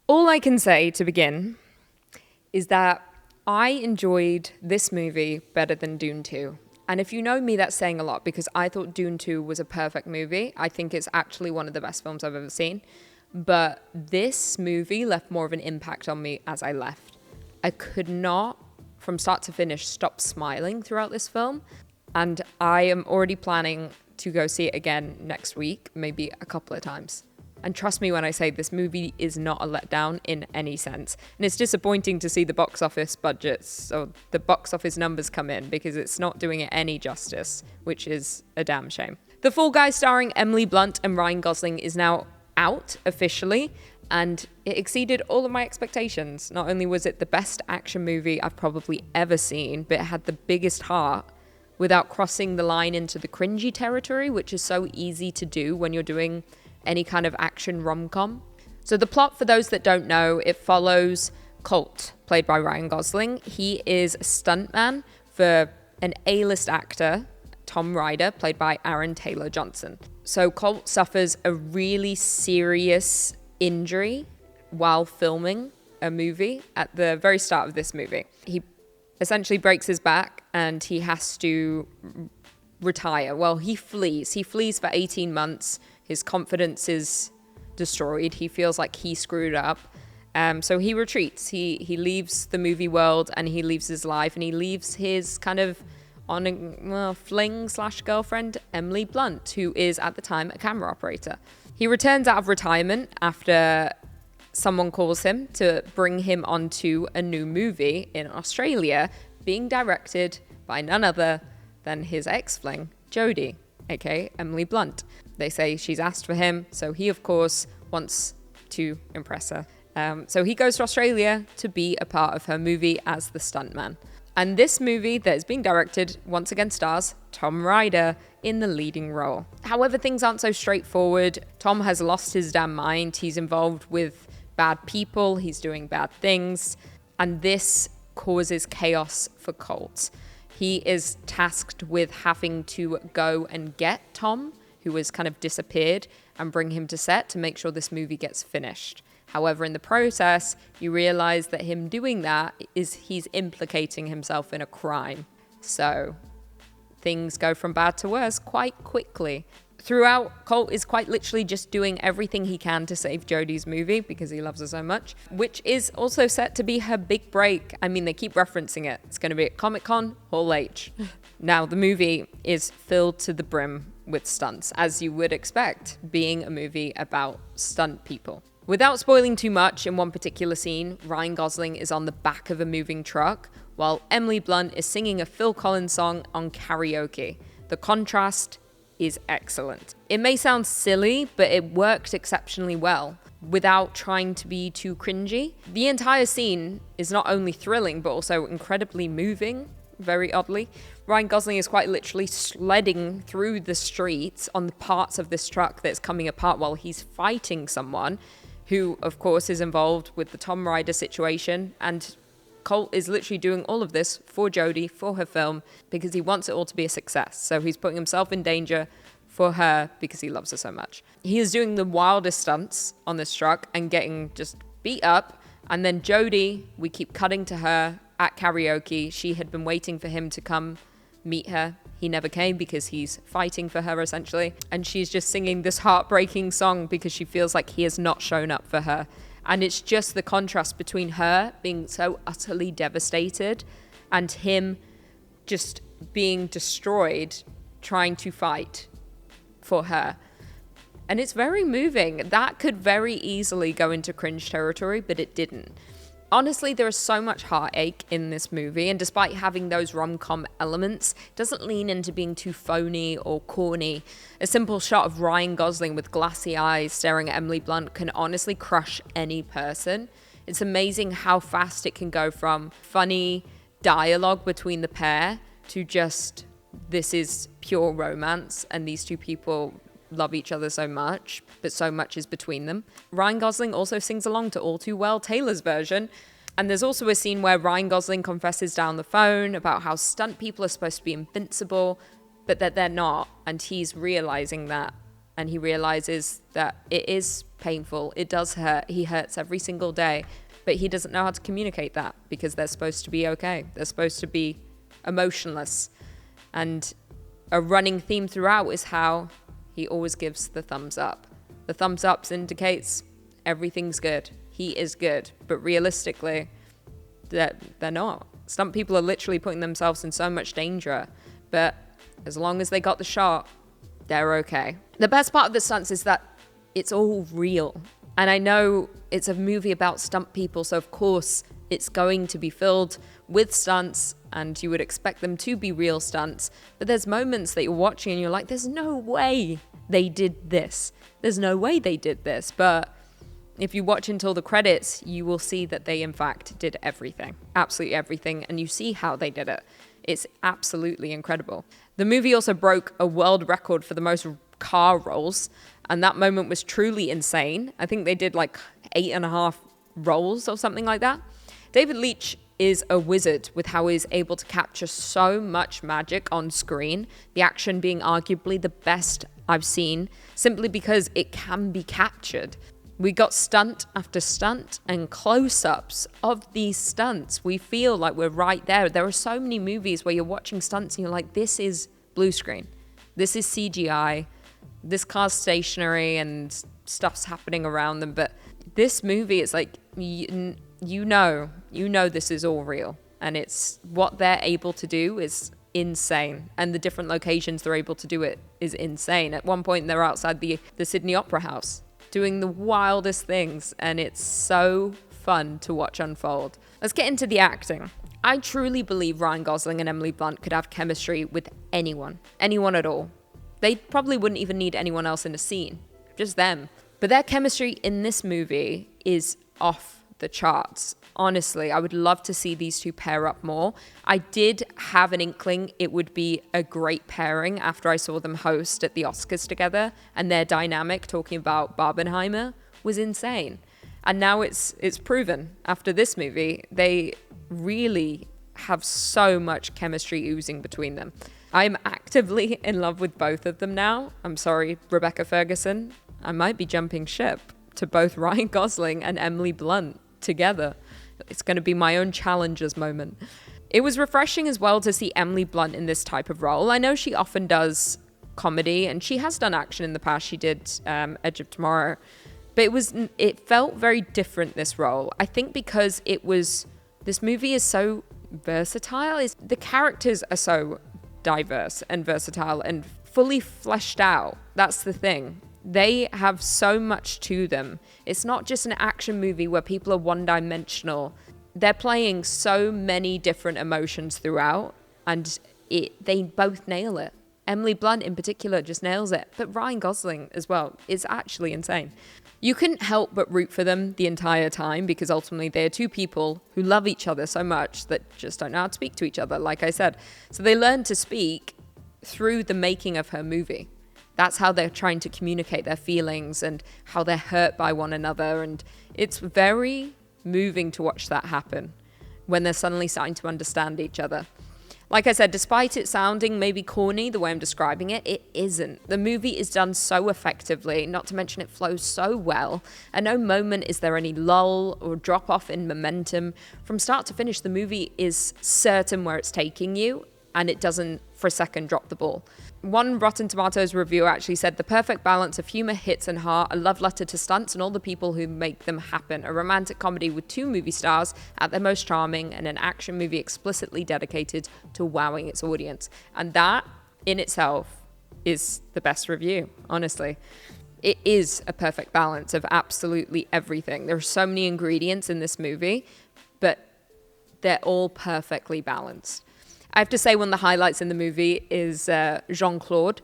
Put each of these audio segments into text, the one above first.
All I can say to begin is that I enjoyed this movie better than Dune 2. And if you know me, that's saying a lot because I thought Dune 2 was a perfect movie. I think it's actually one of the best films I've ever seen. But this movie left more of an impact on me as I left. I could not, from start to finish, stop smiling throughout this film. And I am already planning to go see it again next week, maybe a couple of times. And trust me when I say this movie is not a letdown in any sense. And it's disappointing to see the box office budgets or the box office numbers come in because it's not doing it any justice, which is a damn shame. The Fall Guy starring Emily Blunt and Ryan Gosling is now out officially, and it exceeded all of my expectations. Not only was it the best action movie I've probably ever seen, but it had the biggest heart without crossing the line into the cringy territory, which is so easy to do when you're doing any kind of action rom-com. So the plot, for those that don't know, it follows Colt, played by Ryan Gosling. He is a stuntman for an A-list actor, Tom Ryder, played by Aaron Taylor Johnson. So Colt suffers a really serious injury while filming a movie at the very start of this movie. He essentially breaks his back and he has to retire. Well, he flees. He flees for 18 months. His confidence is destroyed. He feels like he screwed up. So he retreats. He leaves the movie world and he leaves his life and he leaves his kind of fling/girlfriend, Emily Blunt, who is at the time a camera operator. He returns out of retirement after someone calls him to bring him onto a new movie in Australia, being directed by none other than his ex-fling, Jodie, aka Emily Blunt. They say she's asked for him, so he, of course, wants to impress her. So he goes to Australia to be a part of her movie as the stuntman. And this movie that is being directed once again stars Tom Ryder in the leading role. However, things aren't so straightforward. Tom has lost his damn mind. He's involved with bad people. He's doing bad things. And this causes chaos for Colt. He is tasked with having to go and get Tom, who has kind of disappeared, and bring him to set to make sure this movie gets finished. However, in the process, you realize that him doing that is he's implicating himself in a crime. So things go from bad to worse quite quickly. Throughout, Colt is quite literally just doing everything he can to save Jodie's movie because he loves her so much, which is also set to be her big break. I mean, they keep referencing it. It's going to be at Comic-Con, Hall H. Now, the movie is filled to the brim with stunts, as you would expect, being a movie about stunt people. Without spoiling too much, in one particular scene, Ryan Gosling is on the back of a moving truck, while Emily Blunt is singing a Phil Collins song on karaoke. The contrast is excellent. It may sound silly, but it worked exceptionally well without trying to be too cringy. The entire scene is not only thrilling, but also incredibly moving, very oddly. Ryan Gosling is quite literally sledding through the streets on the parts of this truck that's coming apart while he's fighting someone who, of course, is involved with the Tom Ryder situation. And Colt is literally doing all of this for Jodie, for her film, because he wants it all to be a success. So he's putting himself in danger for her because he loves her so much. He is doing the wildest stunts on this truck and getting just beat up. And then Jodie, we keep cutting to her at karaoke. She had been waiting for him to come meet her. He never came because he's fighting for her, essentially. And she's just singing this heartbreaking song because she feels like he has not shown up for her. And it's just the contrast between her being so utterly devastated and him just being destroyed trying to fight for her. And it's very moving. That could very easily go into cringe territory, but it didn't. Honestly, there is so much heartache in this movie, and despite having those rom-com elements, it doesn't lean into being too phony or corny. A simple shot of Ryan Gosling with glassy eyes staring at Emily Blunt can honestly crush any person. It's amazing how fast it can go from funny dialogue between the pair to just, this is pure romance, and these two people love each other so much, but so much is between them. Ryan Gosling also sings along to All Too Well, Taylor's version. And there's also a scene where Ryan Gosling confesses down the phone about how stunt people are supposed to be invincible, but that they're not. And he's realizing that and he realizes that it is painful. It does hurt. He hurts every single day, but he doesn't know how to communicate that because they're supposed to be okay. They're supposed to be emotionless. And a running theme throughout is how he always gives the thumbs up. The thumbs ups indicates everything's good. He is good, but realistically, they're not. Some people are literally putting themselves in so much danger, but as long as they got the shot, they're okay. The best part of the stunts is that it's all real. And I know it's a movie about stunt people, so of course it's going to be filled with stunts, and you would expect them to be real stunts. But there's moments that you're watching and you're like, there's no way they did this. There's no way they did this. But if you watch until the credits, you will see that they in fact did everything, absolutely everything, and you see how they did it. It's absolutely incredible. The movie also broke a world record for the most car rolls, and that moment was truly insane. I think they did like 8.5 rolls or something like that. David Leitch is a wizard with how he's able to capture so much magic on screen, the action being arguably the best I've seen, simply because it can be captured. We got stunt after stunt and close-ups of these stunts. We feel like we're right there. There are so many movies where you're watching stunts and you're like, this is blue screen. This is CGI. This car's stationary and stuff's happening around them. But this movie is like, you know this is all real. And it's what they're able to do is insane. And the different locations they're able to do it is insane. At one point, they're outside the Sydney Opera House, doing the wildest things, and it's so fun to watch unfold. Let's get into the acting. I truly believe Ryan Gosling and Emily Blunt could have chemistry with anyone at all. They probably wouldn't even need anyone else in the scene, just them. But their chemistry in this movie is off the charts. Honestly, I would love to see these two pair up more. I did have an inkling it would be a great pairing after I saw them host at the Oscars together, and their dynamic talking about Barbenheimer was insane. And now it's proven after this movie, they really have so much chemistry oozing between them. I'm actively in love with both of them now. I'm sorry, Rebecca Ferguson. I might be jumping ship to both Ryan Gosling and Emily Blunt together. It's going to be my own challengers moment. It was refreshing as well to see Emily Blunt in this type of role. I know she often does comedy, and she has done action in the past. She did Edge of Tomorrow. But it felt very different, this role. I think because this movie is so versatile. The characters are so diverse and versatile and fully fleshed out. That's the thing. They have so much to them. It's not just an action movie where people are one-dimensional. They're playing so many different emotions throughout, and they both nail it. Emily Blunt in particular just nails it, but Ryan Gosling as well is actually insane. You couldn't help but root for them the entire time because ultimately they're two people who love each other so much that just don't know how to speak to each other, like I said. So they learn to speak through the making of her movie. That's how they're trying to communicate their feelings and how they're hurt by one another. And it's very moving to watch that happen when they're suddenly starting to understand each other. Like I said, despite it sounding maybe corny the way I'm describing it, it isn't. The movie is done so effectively, not to mention it flows so well. At no moment is there any lull or drop off in momentum. From start to finish, the movie is certain where it's taking you, and it doesn't for a second drop the ball. One Rotten Tomatoes reviewer actually said, the perfect balance of humor, hits, and heart, a love letter to stunts and all the people who make them happen. A romantic comedy with two movie stars at their most charming, and an action movie explicitly dedicated to wowing its audience. And that in itself is the best review, honestly. It is a perfect balance of absolutely everything. There are so many ingredients in this movie, but they're all perfectly balanced. I have to say one of the highlights in the movie is Jean-Claude.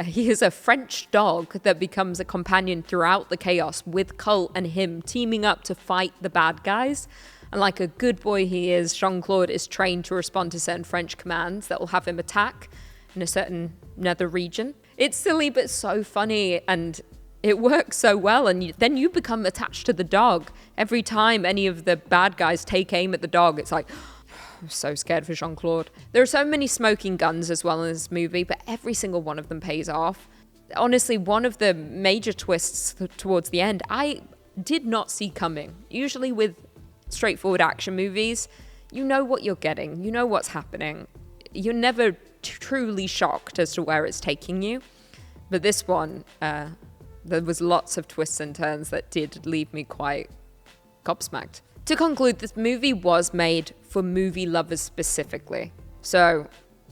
He is a French dog that becomes a companion throughout the chaos, with Colt and him teaming up to fight the bad guys. And like a good boy he is, Jean-Claude is trained to respond to certain French commands that will have him attack in a certain nether region. It's silly but so funny, and it works so well, and then you become attached to the dog. Every time any of the bad guys take aim at the dog, it's like, I'm so scared for Jean-Claude. There are so many smoking guns as well in this movie, but every single one of them pays off. honestly, one of the major twists towards the end, I did not see coming. Usually with straightforward action movies, you know what you're getting, you know what's happening. You're never truly shocked as to where it's taking you. But this one, there was lots of twists and turns that did leave me quite gobsmacked. To conclude, this movie was made for movie lovers specifically. So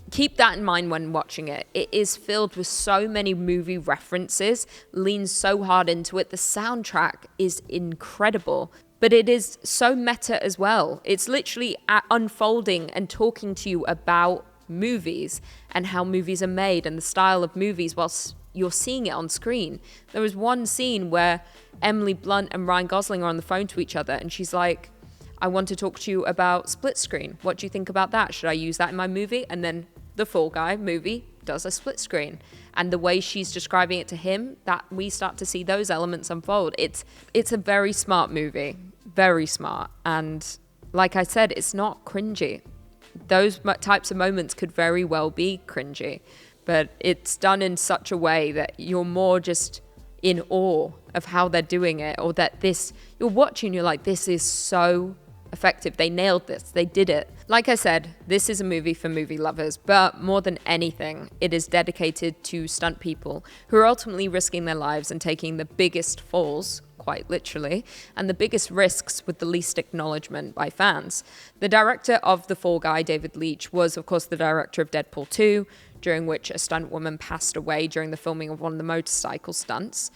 keep that in mind when watching it. It is filled with so many movie references, leans so hard into it. The soundtrack is incredible, but it is so meta as well. It's literally unfolding and talking to you about movies and how movies are made and the style of movies whilst you're seeing it on screen. There was one scene where Emily Blunt and Ryan Gosling are on the phone to each other, and she's like, I want to talk to you about split screen. What do you think about that? Should I use that in my movie? And then the Fall Guy movie does a split screen. And the way she's describing it to him, that we start to see those elements unfold. It's a very smart movie, very smart. And like I said, it's not cringy. Those types of moments could very well be cringy, but it's done in such a way that you're more just in awe of how they're doing it, or that you're watching, you're like, this is so effective. They nailed this. They did it. Like I said, this is a movie for movie lovers, but more than anything, it is dedicated to stunt people who are ultimately risking their lives and taking the biggest falls, quite literally, and the biggest risks with the least acknowledgement by fans. The director of The Fall Guy, David Leitch, was of course the director of Deadpool 2, during which a stunt woman passed away during the filming of one of the motorcycle stunts.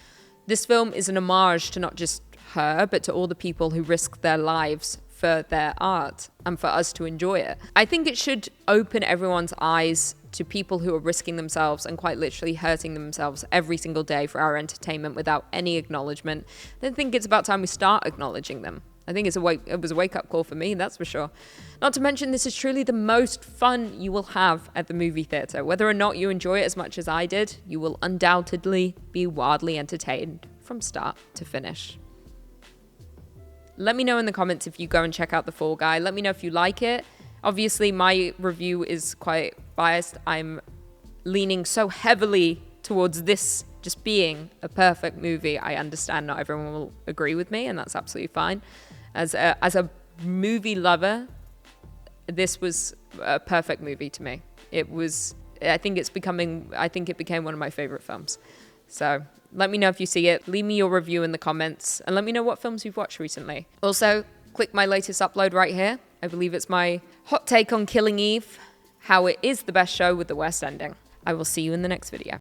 This film is an homage to not just her, but to all the people who risk their lives for their art and for us to enjoy it. I think it should open everyone's eyes to people who are risking themselves and quite literally hurting themselves every single day for our entertainment without any acknowledgement. I think it's about time we start acknowledging them. I think it was a wake-up call for me, that's for sure. Not to mention, this is truly the most fun you will have at the movie theatre. Whether or not you enjoy it as much as I did, you will undoubtedly be wildly entertained from start to finish. Let me know in the comments if you go and check out The Fall Guy. Let me know if you like it. Obviously, my review is quite biased. I'm leaning so heavily towards this just being a perfect movie. I understand not everyone will agree with me, and that's absolutely fine. As a movie lover, this was a perfect movie to me. I think it became one of my favorite films. So let me know if you see it. Leave me your review in the comments and let me know what films you've watched recently. Also, click my latest upload right here. I believe it's my hot take on Killing Eve, how it is the best show with the worst ending. I will see you in the next video.